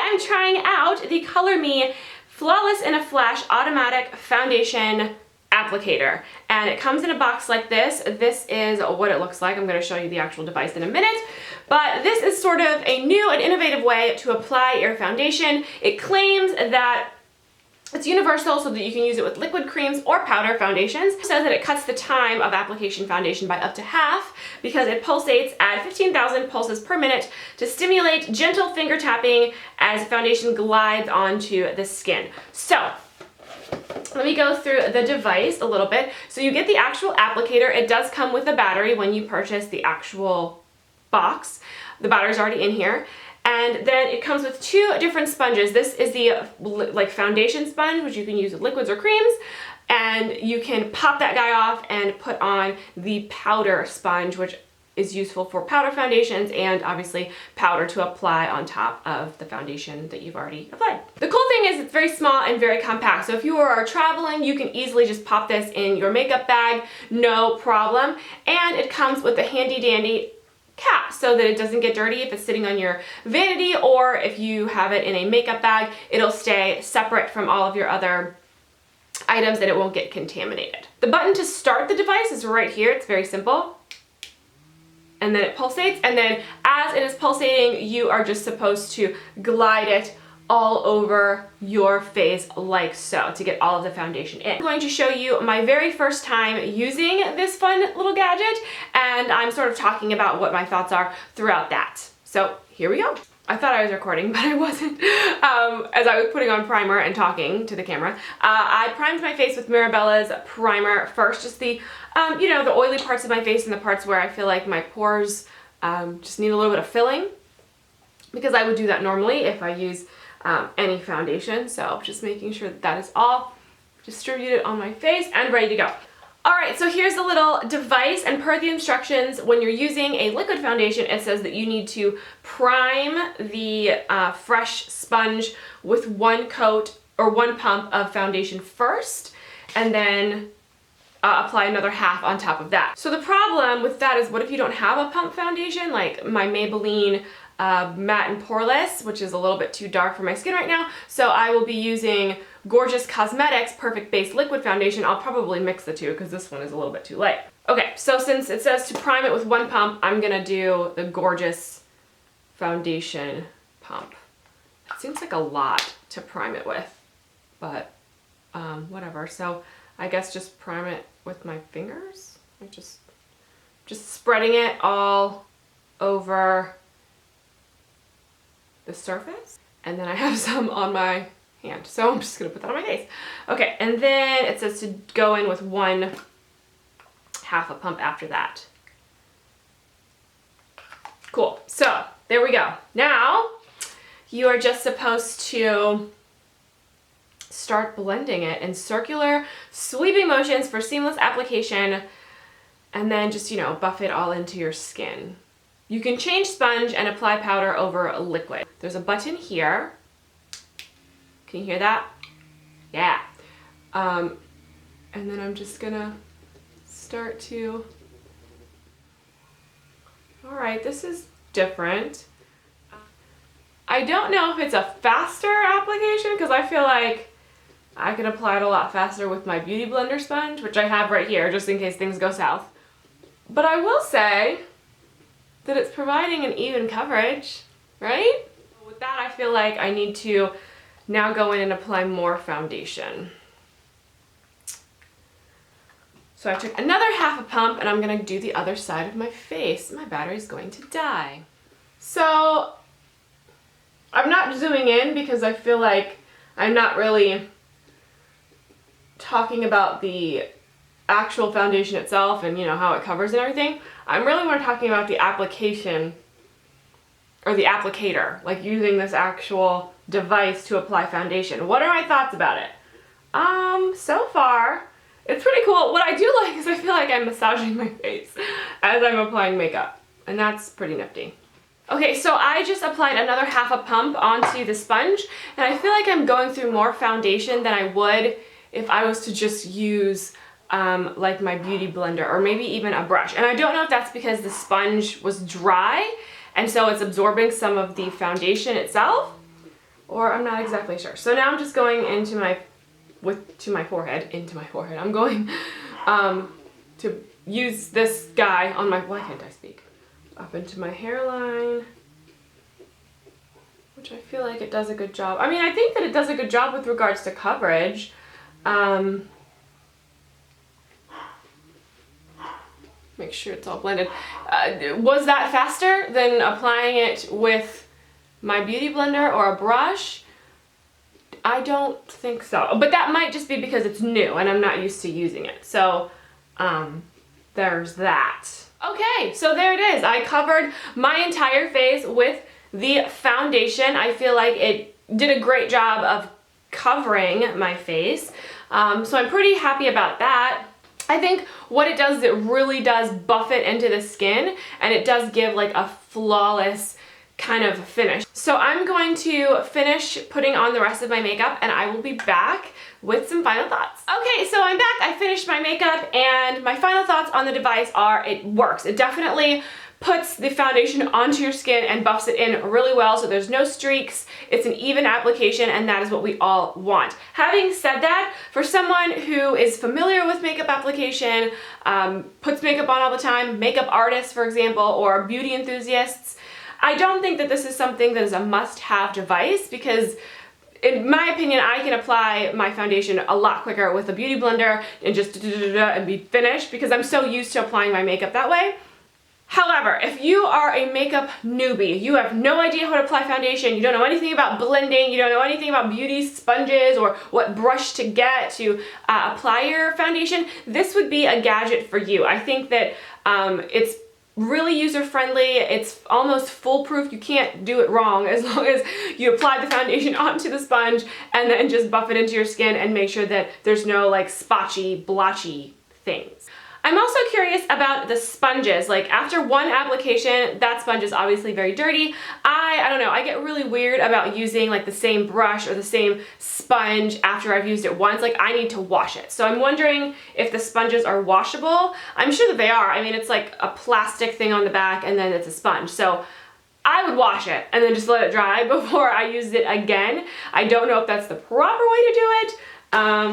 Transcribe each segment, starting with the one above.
I'm trying out the COLORME Flawless in a Flash Automatic Foundation Applicator. And it comes in a box like this. This is what it looks like. I'm going to show you the actual device in a minute. But this is sort of a new and innovative way to apply your foundation. It claims that it's universal so that you can use it with liquid creams or powder foundations. It says that it cuts the time of application foundation by up to half because it pulsates at 15,000 pulses per minute to stimulate gentle finger tapping as foundation glides onto the skin. So, let me go through the device a little bit. So you get the actual applicator. It does come with a battery when you purchase the actual box. The battery's already in here. And then it comes with two different sponges. This is the foundation sponge, which you can use with liquids or creams. And you can pop that guy off and put on the powder sponge, which is useful for powder foundations and obviously powder to apply on top of the foundation that you've already applied. The cool thing is it's very small and very compact. So if you are traveling, you can easily just pop this in your makeup bag, no problem. And it comes with a handy dandy cap so that it doesn't get dirty if it's sitting on your vanity, or if you have it in a makeup bag, it'll stay separate from all of your other items and it won't get contaminated. The button to start the device is right here. It's very simple. And then it pulsates, and then as it is pulsating, you are just supposed to glide it all over your face like so to get all of the foundation in. I'm going to show you my very first time using this fun little gadget, and I'm sort of talking about what my thoughts are throughout that. So here we go. I thought I was recording, but I wasn't. As I was putting on primer and talking to the camera, I primed my face with Mirabella's primer first, just the, the oily parts of my face and the parts where I feel like my pores just need a little bit of filling, because I would do that normally if I use any foundation. So just making sure that that is all distributed on my face and ready to go. Alright, so here's the little device, and per the instructions, when you're using a liquid foundation, it says that you need to prime the fresh sponge with one coat or one pump of foundation first, and then apply another half on top of that. So the problem with that is, what if you don't have a pump foundation, like my Maybelline Matte and Poreless, which is a little bit too dark for my skin right now, so I will be using Gorgeous Cosmetics Perfect Base Liquid Foundation. I'll probably mix the two because this one is a little bit too light. Okay, so since it says to prime it with one pump, I'm gonna do the Gorgeous Foundation pump. It seems like a lot to prime it with, but whatever. So I guess just prime it with my fingers. Like just spreading it all over the surface, and then I have some on my hand, so I'm just gonna put that on my face. Okay, and then it says to go in with one half a pump after that. Cool, so there we go. Now you are just supposed to start blending it in circular sweeping motions for seamless application, and then just, buff it all into your skin. You can change sponge and apply powder over a liquid. There's a button here. Can you hear that? Yeah. And then I'm just gonna start to... Alright, this is different. I don't know if it's a faster application, because I feel like I can apply it a lot faster with my Beauty Blender sponge, which I have right here, just in case things go south. But I will say that it's providing an even coverage, right? With that, I feel like I need to now go in and apply more foundation. So I took another half a pump, and I'm gonna do the other side of my face. My battery's going to die. So I'm not zooming in because I feel like I'm not really talking about the actual foundation itself and how it covers and everything. I'm really more talking about the application, or the applicator, like using this actual device to apply foundation. What are my thoughts about it? So far, it's pretty cool. What I do like is I feel like I'm massaging my face as I'm applying makeup, and that's pretty nifty. Okay, so I just applied another half a pump onto the sponge, and I feel like I'm going through more foundation than I would if I was to just use like my Beauty Blender, or maybe even a brush. And I don't know if that's because the sponge was dry and so it's absorbing some of the foundation itself, or I'm not exactly sure. So now I'm just going into my forehead. I'm going to use this guy on my, why can't I speak? Up into my hairline, which I feel like it does a good job. I mean, I think that it does a good job with regards to coverage. Make sure it's all blended. Was that faster than applying it with my beauty blender or a brush? I don't think so, but that might just be because it's new and I'm not used to using it. So there's that. Okay, so there it is. I covered my entire face with the foundation. I feel like it did a great job of covering my face. So I'm pretty happy about that. I think what it does is it really does buff it into the skin, and it does give like a flawless kind of finish. So I'm going to finish putting on the rest of my makeup, and I will be back with some final thoughts. Okay, so I'm back. I finished my makeup, and my final thoughts on the device are it works. It definitely puts the foundation onto your skin and buffs it in really well, so there's no streaks. It's an even application, and that is what we all want. Having said that, for someone who is familiar with makeup application, puts makeup on all the time, makeup artists, for example, or beauty enthusiasts, I don't think that this is something that is a must-have device, because in my opinion, I can apply my foundation a lot quicker with a beauty blender and just and be finished, because I'm so used to applying my makeup that way. However, if you are a makeup newbie, you have no idea how to apply foundation, you don't know anything about blending, you don't know anything about beauty sponges or what brush to get to apply your foundation, this would be a gadget for you. I think that it's really user-friendly, it's almost foolproof, you can't do it wrong as long as you apply the foundation onto the sponge and then just buff it into your skin and make sure that there's no like spotchy, blotchy things. I'm also curious about the sponges. Like after one application, that sponge is obviously very dirty. I don't know, I get really weird about using like the same brush or the same sponge after I've used it once. Like I need to wash it. So I'm wondering if the sponges are washable. I'm sure that they are. I mean, it's like a plastic thing on the back and then it's a sponge. So I would wash it and then just let it dry before I use it again. I don't know if that's the proper way to do it.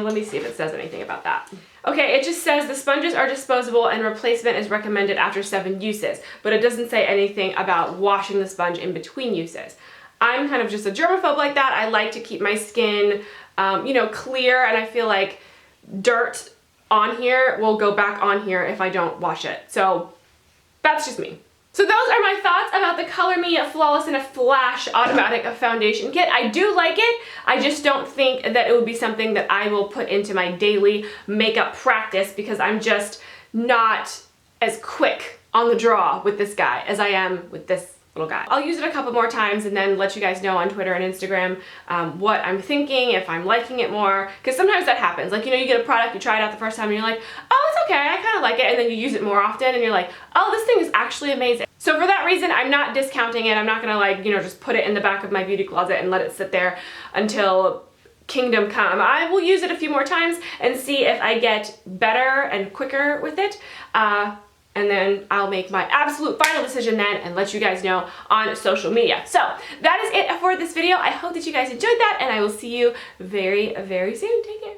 Let me see if it says anything about that. Okay, it just says the sponges are disposable and replacement is recommended after 7 uses, but it doesn't say anything about washing the sponge in between uses. I'm kind of just a germaphobe like that. I like to keep my skin, you know, clear, and I feel like dirt on here will go back on here if I don't wash it. So that's just me. So those are my thoughts about the COLORME Flawless in a Flash Automatic Foundation Kit. I do like it. I just don't think that it would be something that I will put into my daily makeup practice, because I'm just not as quick on the draw with this guy as I am with this little guy. I'll use it a couple more times and then let you guys know on Twitter and Instagram what I'm thinking, if I'm liking it more, because sometimes that happens. Like, you know, you get a product, you try it out the first time and you're like, oh, it's okay, I kind of like it, and then you use it more often and you're like, oh, this thing is actually amazing. So for that reason, I'm not discounting it. I'm not gonna like, you know, just put it in the back of my beauty closet and let it sit there until kingdom come. I will use it a few more times and see if I get better and quicker with it. And then I'll make my absolute final decision then and let you guys know on social media. So that is it for this video. I hope that you guys enjoyed that, and I will see you very, very soon. Take care.